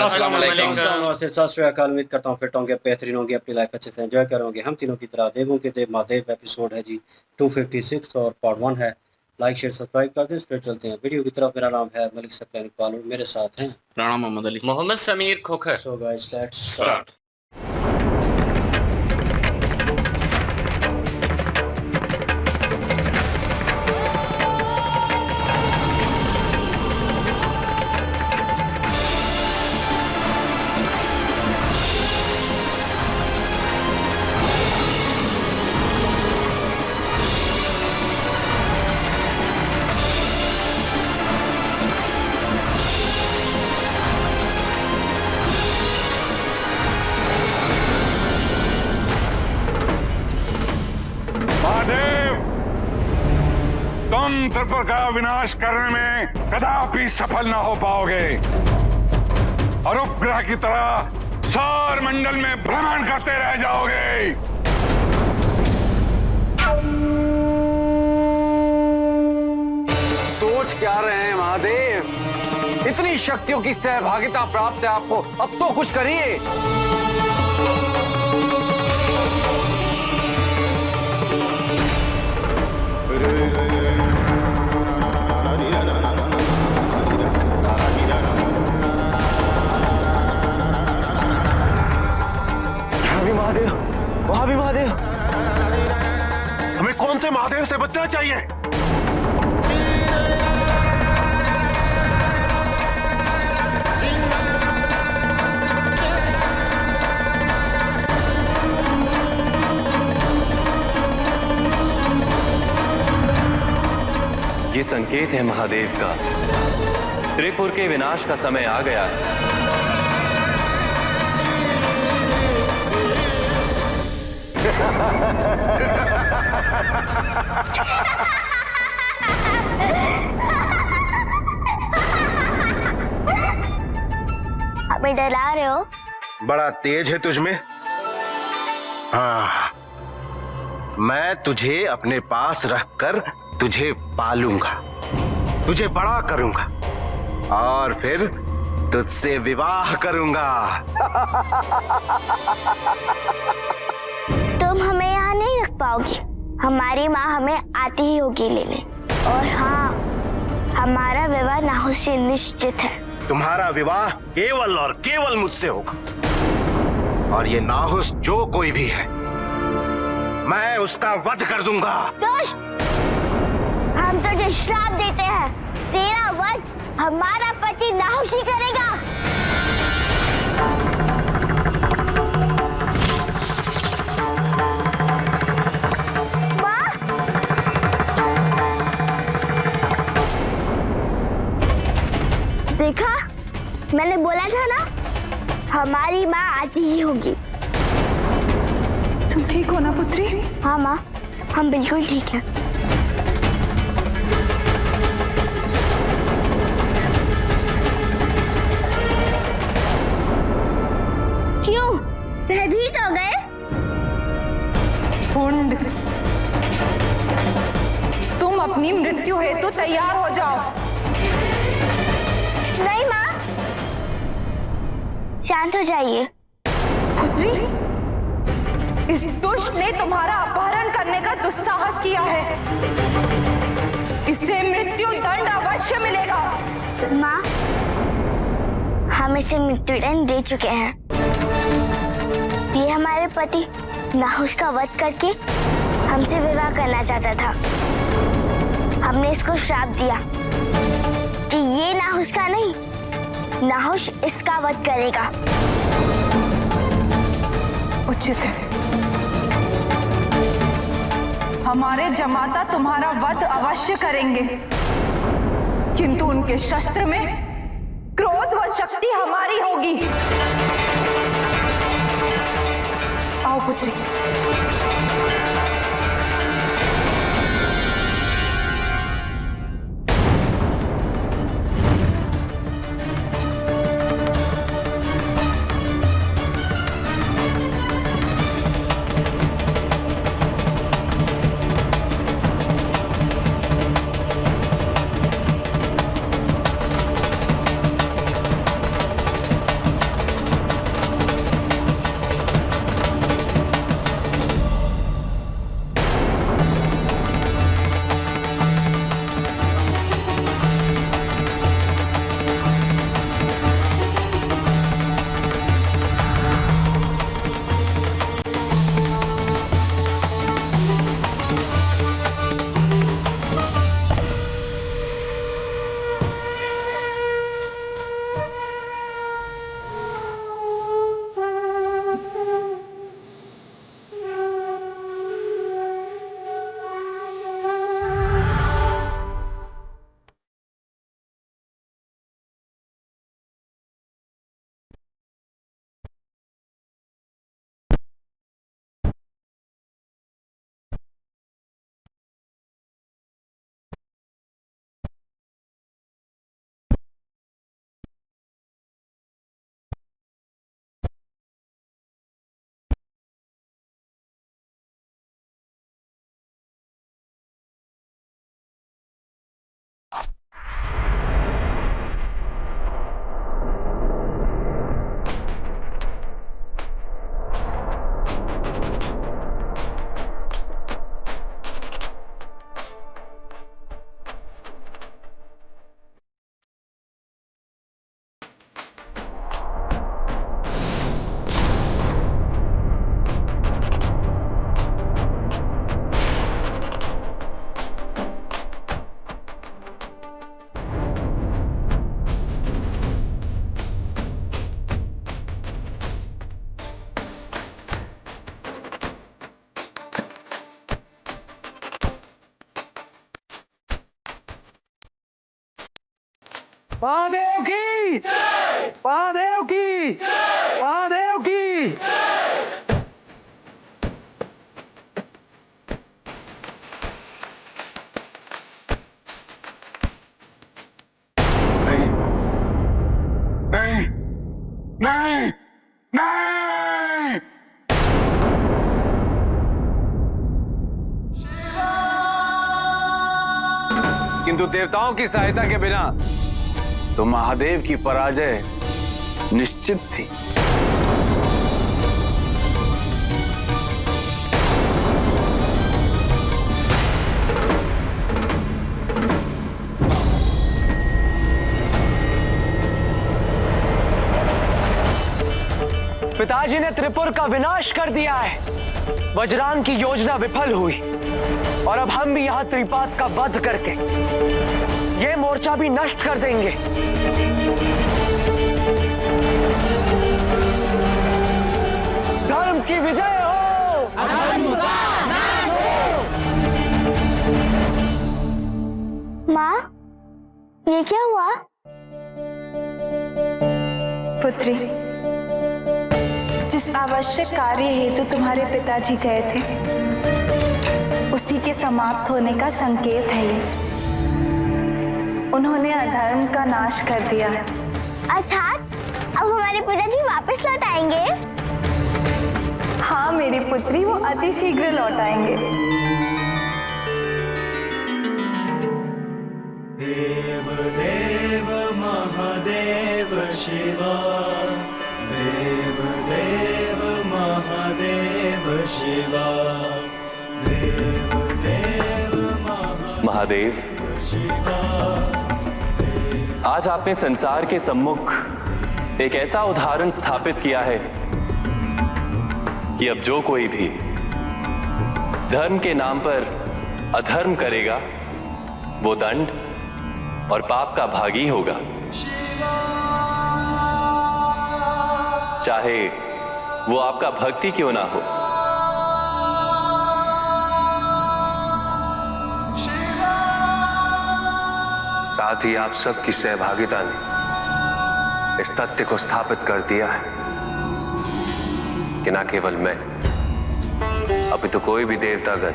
अस्सलाम वालेकुम। सत श्री अकाल। उम्मीद करता हूँ फिट होंगे, बेहतरीन होंगे, अपनी लाइफ अच्छे से एंजॉय करोगे। हम तीनों की तरह देवों के देव महादेव एपिसोड है जी 256 और पार्ट 1 है। लाइक शेयर सब्सक्राइब करते हैं। स्ट्रेट चलते हैं वीडियो की तरफ। मेरा नाम है मलिक सफीन इकबाल, मेरे साथ हैं Rana Mohammad Ali, Mohammad Sameer Khokhar. So guys let's start. तुम त्रिपुर का विनाश करने में कदापि सफल ना हो पाओगे और उपग्रह की तरह सौर मंडल में भ्रमण करते रह जाओगे। सोच क्या रहे हैं महादेव? इतनी शक्तियों की सहभागिता प्राप्त है आपको, अब तो कुछ करिए। वहां भी महादेव। हमें कौन से महादेव से बचना चाहिए? ये संकेत है महादेव का, त्रिपुर के विनाश का समय आ गया है। हमें डरा रहे हो? बड़ा तेज है तुझमें। हाँ, मैं तुझे अपने पास रखकर तुझे पालूंगा, तुझे बड़ा करूंगा और फिर तुझसे विवाह करूंगा। तुम हमें यहाँ नहीं रख पाओगे। हमारी माँ हमें आती ही होगी लेने। और हाँ, हमारा विवाह नाहुस से निश्चित है। तुम्हारा विवाह केवल और केवल मुझसे होगा और ये नाहुस जो कोई भी है, मैं उसका वध कर दूंगा। दुष्ट! हम तुझे श्राप देते हैं, तेरा वध हमारा पति नाहुस ही करेगा। देखा, मैंने बोला था ना, हमारी माँ आती ही होगी। तुम ठीक हो ना पुत्री? हाँ माँ, हम बिल्कुल ठीक हैं। क्यों, भयभीत हो गए? हुंड, तुम अपनी मृत्यु हेतु तैयार हो जाओ। नहीं माँ, शांत हो जाइए। पुत्री, इस दुष्ट ने तुम्हारा अपहरण करने का दुस्साहस किया है। इससे मृत्यु दंड अवश्य मिलेगा। माँ, हम इसे मृत्युदंड दे चुके हैं। ये हमारे पति नाहुस का वध करके हमसे विवाह करना चाहता था। हमने इसको श्राप दिया कि ये नाहुस का नहीं, नाहुस इसका वध करेगा। उचित है। हमारे जमाता तुम्हारा वध अवश्य करेंगे, किंतु उनके शस्त्र में क्रोध व शक्ति हमारी होगी। आओ पुत्री। महादेव की महादेव की महादेव की। नहीं नहीं नहीं नहीं। किंतु देवताओं की सहायता के बिना तो महादेव की पराजय निश्चित थी। पिताजी ने त्रिपुर का विनाश कर दिया है। वज्रान की योजना विफल हुई और अब हम भी यहां त्रिपात का वध करके ये मोर्चा भी नष्ट कर देंगे। धर्म की विजय हो। माँ, ये क्या हुआ? पुत्री, जिस आवश्यक कार्य हेतु तुम्हारे पिताजी गए थे उसी के समाप्त होने का संकेत है ये। उन्होंने अधर्म का नाश कर दिया। अर्थात अब हमारे पिताजी वापस लौट आएंगे? हाँ मेरी पुत्री, वो अति शीघ्र लौट आएंगे। देव देव महादेव शिवा, देव देव महादेव शिवा, देव देव महादेव, शिवा। आज आपने संसार के सम्मुख एक ऐसा उदाहरण स्थापित किया है कि अब जो कोई भी धर्म के नाम पर अधर्म करेगा वो दंड और पाप का भागी होगा, चाहे वो आपका भक्ति क्यों ना हो। साथ ही आप सबकी सहभागिता ने इस तथ्य को स्थापित कर दिया है कि न केवल मैं, अभी तो कोई भी देवतागण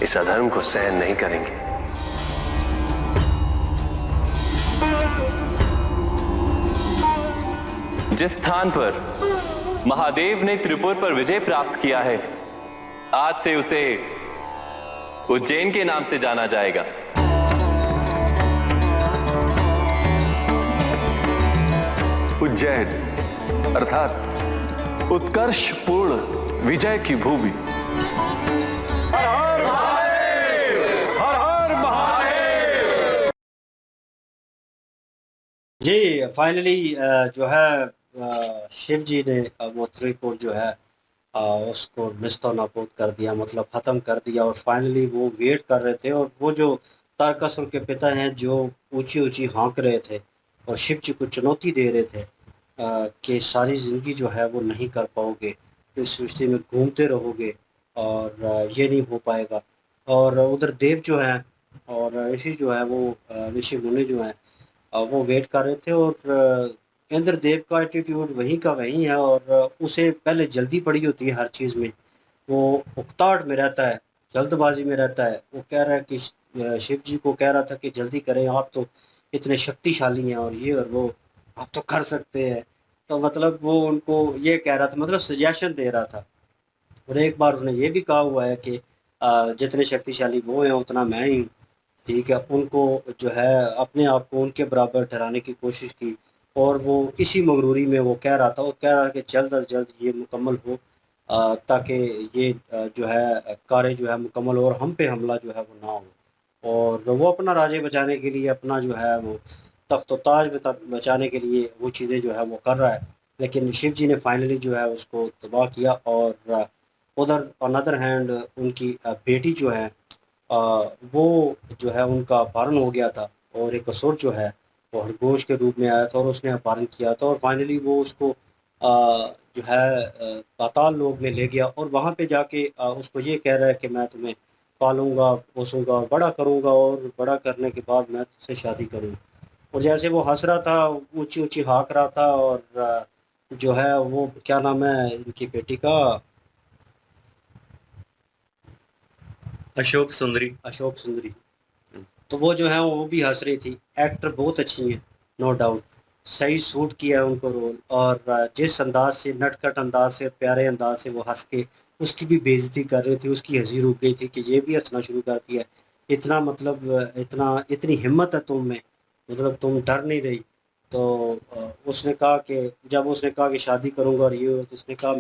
इस अधर्म को सहन नहीं करेंगे। जिस स्थान पर महादेव ने त्रिपुर पर विजय प्राप्त किया है, आज से उसे उज्जैन के नाम से जाना जाएगा। उज्जैन अर्थात उत्कर्षपूर्ण विजय की भूमि। जी फाइनली जो है शिव जी ने वो त्रिपुर जो है उसको निस्तो नाबूद कर दिया, मतलब ख़त्म कर दिया। और फाइनली वो वेट कर रहे थे, और वो जो तारकासुर के पिता हैं जो ऊंची ऊंची हाँक रहे थे और शिव जी को चुनौती दे रहे थे कि सारी ज़िंदगी जो है वो नहीं कर पाओगे, तो इस सृष्टि में घूमते रहोगे और ये नहीं हो पाएगा। और उधर देव जो हैं और ऋषि जो है वो ऋषि मुनि जो हैं वो वेट कर रहे थे। और इंद्र देव का एटीट्यूड वहीं का वहीं है, और उसे पहले जल्दी पड़ी होती है हर चीज़ में, वो उकताहट में रहता है, जल्दबाजी में रहता है। वो कह रहा है कि शिव जी को कह रहा था कि जल्दी करें, आप तो इतने शक्तिशाली हैं और ये और वो, आप तो कर सकते हैं। तो मतलब वो उनको ये कह रहा था, मतलब सजेशन दे रहा था। और एक बार उसने ये भी कहा हुआ है कि जितने शक्तिशाली वो हैं उतना मैं ही, ठीक है। उनको जो है अपने आप को उनके बराबर ठहराने की कोशिश की, और वो इसी मगरूरी में वो कह रहा था, और कह रहा था कि जल्द अज जल्द ये मुकम्मल हो ताकि ये जो है कार्य जो है मुकम्मल हो और हम पे हमला जो है वो ना हो। और वो अपना राज्य बचाने के लिए, अपना जो है वो तख्त व ताज बचाने के लिए वो चीज़ें जो है वो कर रहा है। लेकिन शिव जी ने फाइनली जो है उसको तबाह किया। और उधर अनदर हैंड उनकी बेटी जो है वो जो है उनका अपहरण हो गया था, और एक असुर जो है वो खरगोश के रूप में आया था और उसने अपहरण किया था। और फाइनली वो उसको जो है पाताल लोक में ले गया, और वहाँ पे जाके उसको ये कह रहा है कि मैं तुम्हें पालूंगा, पोसूंगा और बड़ा करूंगा, और बड़ा करने के बाद मैं तुझसे शादी करूँ। और जैसे वो हंस रहा था, ऊंची ऊंची हाँक रहा था, और जो है वो क्या नाम है इनकी बेटी का, अशोक सुंदरी। अशोक सुंदरी, तो वो जो है वो भी हंस रही थी। एक्टर बहुत अच्छी हैं, नो डाउट, सही सूट किया है उनको रोल। और जिस अंदाज से, नटखट अंदाज से, प्यारे अंदाज से वो हंस के उसकी भी बेइज्जती कर रहे थे, उसकी हंसी रुक गई थी कि ये भी हंसना शुरू कर दिया। इतना मतलब इतनी हिम्मत है तुम में, मतलब तुम डर नहीं रही। तो उसने कहा कि, जब उसने कहा कि शादी करूंगा और ये, तो उसने कहा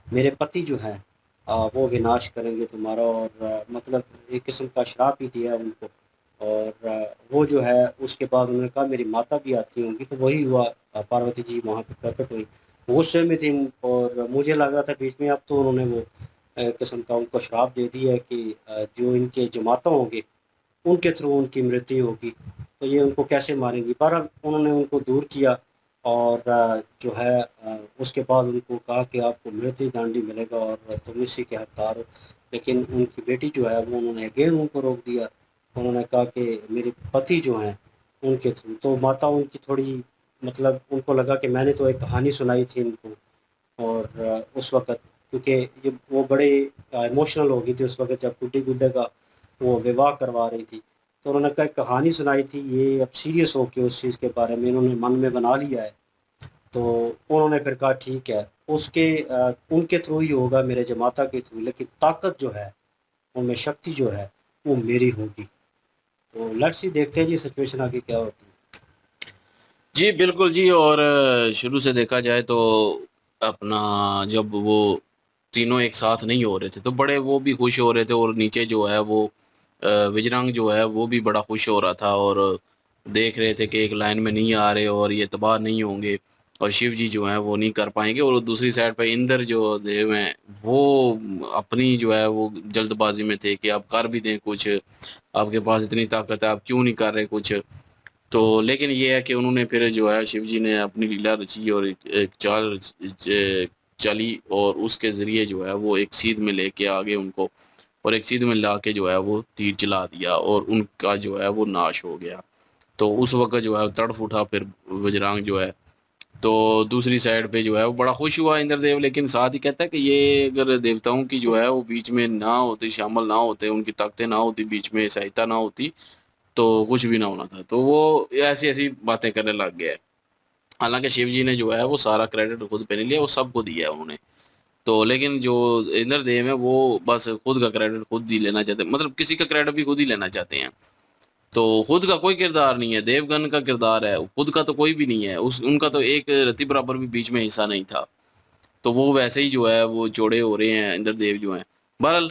मेरे पति जो हैं वो विनाश करेंगे तुम्हारा, और मतलब एक किस्म का श्राप ही दिया उनको। और वो जो है उसके बाद उन्होंने कहा मेरी माता भी आती होंगी, तो वही हुआ। पार्वती जी वहाँ पे प्रकट हुई, गुस्से में थी। और मुझे लग रहा था बीच में अब तो उन्होंने वो किस्म का उनको श्राप दे दिया है कि जो इनके जमाता होंगे उनके थ्रू उनकी मृत्यु होगी, तो ये उनको कैसे मारेंगी। बहरहाल उन्होंने उनको दूर किया, और जो है उसके बाद उनको कहा कि आपको मृत्यु दंड ही मिलेगा और तुम इसी के हकदार हो। लेकिन उनकी बेटी जो है वो उन्होंने अगेन उनको रोक दिया। उन्होंने कहा कि मेरे पति जो हैं उनके थ्रू। तो माता उनकी थोड़ी, मतलब उनको लगा कि मैंने तो एक कहानी सुनाई थी इनको, और उस वक़्त क्योंकि ये वो बड़े इमोशनल हो गई थी उस वक़्त जब गुड्डी गुड्डे का वो विवाह करवा रही थी। तो उन्होंने कहा एक कहानी सुनाई थी, ये अब सीरियस हो के उस चीज़ के बारे में इन्होंने मन में बना लिया है। तो उन्होंने फिर कहा ठीक है, उसके उनके थ्रू ही होगा, मेरे जमाता के थ्रू, लेकिन ताकत जो है, उनमें शक्ति जो है वो मेरी होगी। तो लेट्स सी, देखते हैं जी सिचुएशन आगे क्या होती है। जी बिल्कुल जी। और शुरू से देखा जाए तो अपना जब वो तीनों एक साथ नहीं हो रहे थे तो बड़े वो भी खुश हो रहे थे, और नीचे जो है वो विजरांग जो है वो भी बड़ा खुश हो रहा था, और देख रहे थे कि एक लाइन में नहीं आ रहे और ये तबाह नहीं होंगे और शिव जी जो है वो नहीं कर पाएंगे। और दूसरी साइड पे इंद्र जो देव हैं वो अपनी जो है वो जल्दबाजी में थे कि आप कर भी दें कुछ, आपके पास इतनी ताकत है, आप क्यों नहीं कर रहे कुछ। तो लेकिन ये है कि उन्होंने फिर जो है शिव जी ने अपनी लीला रची और एक चाल चली, और उसके ज़रिए जो है वो एक सीध में लेके आ गए उनको, और एक सीध में ला के जो है वो तीर चला दिया और उनका जो है वो नाश हो गया। तो उस वक़्त जो है तड़फ उठा फिर बजरंग जो है। तो दूसरी साइड पे जो है वो बड़ा खुश हुआ इंद्रदेव, लेकिन साथ ही कहता है कि ये अगर देवताओं की जो है वो बीच में ना होती, शामिल ना होते, उनकी ताकतें ना होती, बीच में सहायता ना होती, तो कुछ भी ना होना था। तो वो ऐसी-ऐसी बातें करने लग गया है। हालाँकि शिव जी ने जो है वो सारा क्रेडिट खुद पे नहीं लिया, वो सबको दिया है उन्होंने। तो लेकिन जो इंद्रदेव है वो बस खुद का क्रेडिट खुद ही लेना चाहते हैं, मतलब किसी का क्रेडिट भी खुद ही लेना चाहते हैं। तो खुद का कोई किरदार नहीं है, देवगन का किरदार है, खुद का तो कोई भी नहीं है। उस उनका तो एक रत्ती बराबर भी बीच में हिस्सा नहीं था। तो वो वैसे ही जो है वो चौड़े हो रहे हैं इंद्रदेव जो हैं। बहरहाल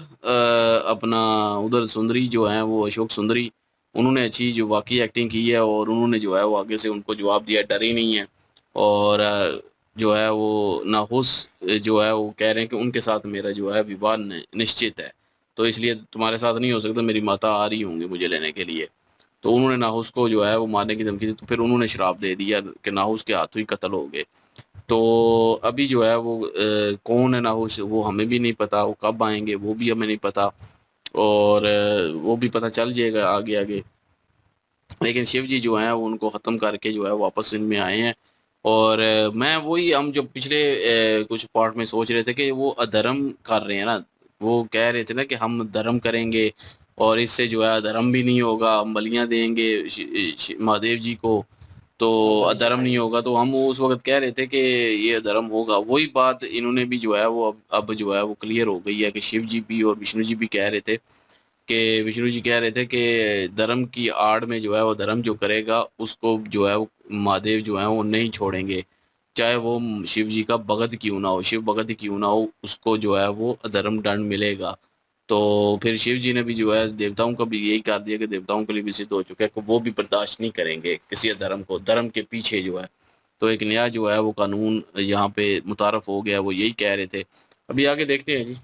अपना उधर सुंदरी जो हैं वो अशोक सुंदरी, उन्होंने अच्छी जो वाक़ई एक्टिंग की है, और उन्होंने जो है वो आगे से उनको जवाब दिया, डरी नहीं है। और जो है वो नाखुश जो है वो कह रहे हैं कि उनके साथ मेरा जो है विवाह निश्चित है, तो इसलिए तुम्हारे साथ नहीं हो सकता, मेरी माता आ रही होंगी मुझे लेने के लिए। तो उन्होंने नाहुस को जो है वो मारने की धमकी दी, तो फिर उन्होंने श्राप दे दिया कि नाहुस के हाथों ही कत्ल हो गए। तो अभी जो है वो कौन है नाहुस वो हमें भी नहीं पता, वो कब आएँगे वो भी हमें नहीं पता, और वो भी पता चल जाएगा आगे-आगे। लेकिन शिव जी जो हैं वो उनको ख़त्म करके जो है वापस इनमें आए हैं। और मैं वही, हम जो पिछले कुछ पार्ट में सोच रहे थे कि वो अधर्म कर रहे हैं ना, वो कह रहे थे ना कि हम धर्म करेंगे और इससे जो है अधर्म भी नहीं होगा, हम बलियाँ देंगे महादेव जी को, तो अधर्म नहीं होगा। तो हम उस वक़्त कह रहे थे कि ये अधर्म होगा। वही बात इन्होंने भी जो है वो अब जो है वो क्लियर हो गई है कि शिव जी भी और विष्णु जी भी कह रहे थे कि विष्णु जी कह रहे थे कि धर्म की आड़ में जो है वो धर्म जो करेगा उसको जो है वो महादेव जो है वो नहीं छोड़ेंगे, चाहे वो शिव जी का भगत क्यों ना हो, शिव भगत ही क्यों ना हो, उसको जो है वो अधर्म दंड मिलेगा। तो फिर शिव जी ने भी जो है देवताओं का भी यही कर दिया कि देवताओं के लिए भी सिद्ध हो चुका है कि वो भी बर्दाश्त नहीं करेंगे किसी अधर्म को, धर्म के पीछे जो है। तो एक नया जो है वो कानून यहाँ पे मुतारफ हो गया, वो यही कह रहे थे। अभी आगे देखते हैं जी।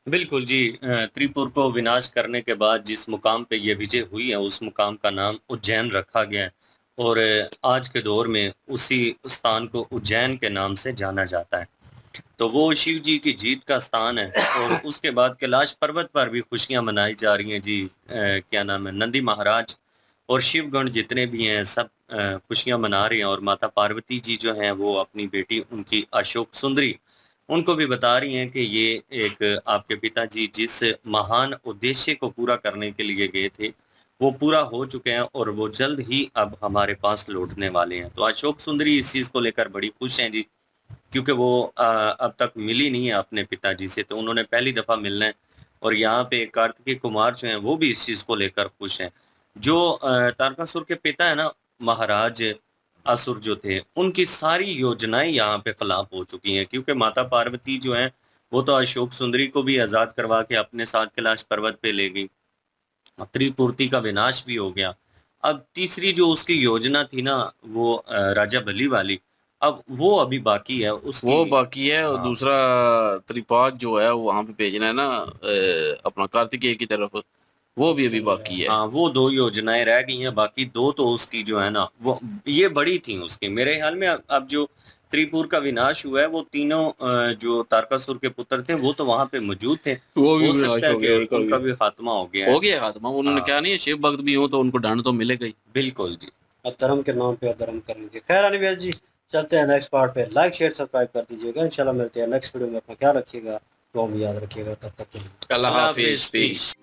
बिल्कुल जी। त्रिपुर को विनाश करने के बाद जिस मुकाम पे ये विजय हुई है उस मुकाम का नाम उज्जैन रखा गया है, और आज के दौर में उसी स्थान को उज्जैन के नाम से जाना जाता है। तो वो शिव जी की जीत का स्थान है। और उसके बाद कैलाश पर्वत पर भी खुशियां मनाई जा रही हैं जी। क्या नाम है, नंदी महाराज और शिवगण जितने भी हैं सब खुशियां मना रहे हैं। और माता पार्वती जी जो हैं वो अपनी बेटी उनकी अशोक सुंदरी उनको भी बता रही हैं कि ये एक आपके पिताजी जिस महान उद्देश्य को पूरा करने के लिए गए थे वो पूरा हो चुके हैं और वो जल्द ही अब हमारे पास लौटने वाले हैं। तो अशोक सुंदरी इस चीज़ को लेकर बड़ी खुश हैं जी, क्योंकि वो अब तक मिली नहीं है अपने पिताजी से, तो उन्होंने पहली दफ़ा मिलना है। और यहाँ पे कार्तिकेय कुमार जो हैं वो भी इस चीज़ को लेकर खुश हैं। जो तारकासुर के पिता है ना, महाराज असुर जो थे, उनकी सारी योजनाएं यहाँ पे खिलाफ हो चुकी हैं, क्योंकि माता पार्वती जो हैं वो तो अशोक सुंदरी को भी आज़ाद करवा के अपने साथ कैलाश पर्वत पे ले गई, त्रिपुर्ति का विनाश भी हो गया। अब तीसरी जो उसकी योजना थी ना वो राजा बलि वाली, अब वो अभी बाकी है उसकी। वो बाकी है। और हाँ। दूसरा त्रिपाद जो है वो वहां पे भेजना है ना अपना कार्तिकेय की तरफ, वो भी अभी बाकी है। हाँ, वो 2 योजनाएं रह गई हैं, बाकी 2 तो उसकी जो है ना वो ये बड़ी थी उसकी। मेरे ख्याल में अब जो त्रिपुर का विनाश हुआ है वो तीनों जो तारकासुर के पुत्र थे वो तो वहां पे मौजूद थे। वो भी हो विनाश सकता है हो गया कि उनका भी खात्मा हो गया है। हो गया खात्मा। उन्होंने हाँ। क्या नहीं है, शिव भक्त भी हो तो उनको दंड तो मिलेगा ही। बिल्कुल जी। धर्म के नाम पे अधर्म करेंगे। खैर अनिवेश जी, चलते हैं नेक्स्ट पार्ट पे। लाइक शेयर सब्सक्राइब कर दीजिएगा। इंशाल्लाह मिलते हैं नेक्स्ट वीडियो में। अपना ख्याल रखिएगा, तो हम याद रखिएगा। तब तक के लिए अल्लाह हाफिज, पीस।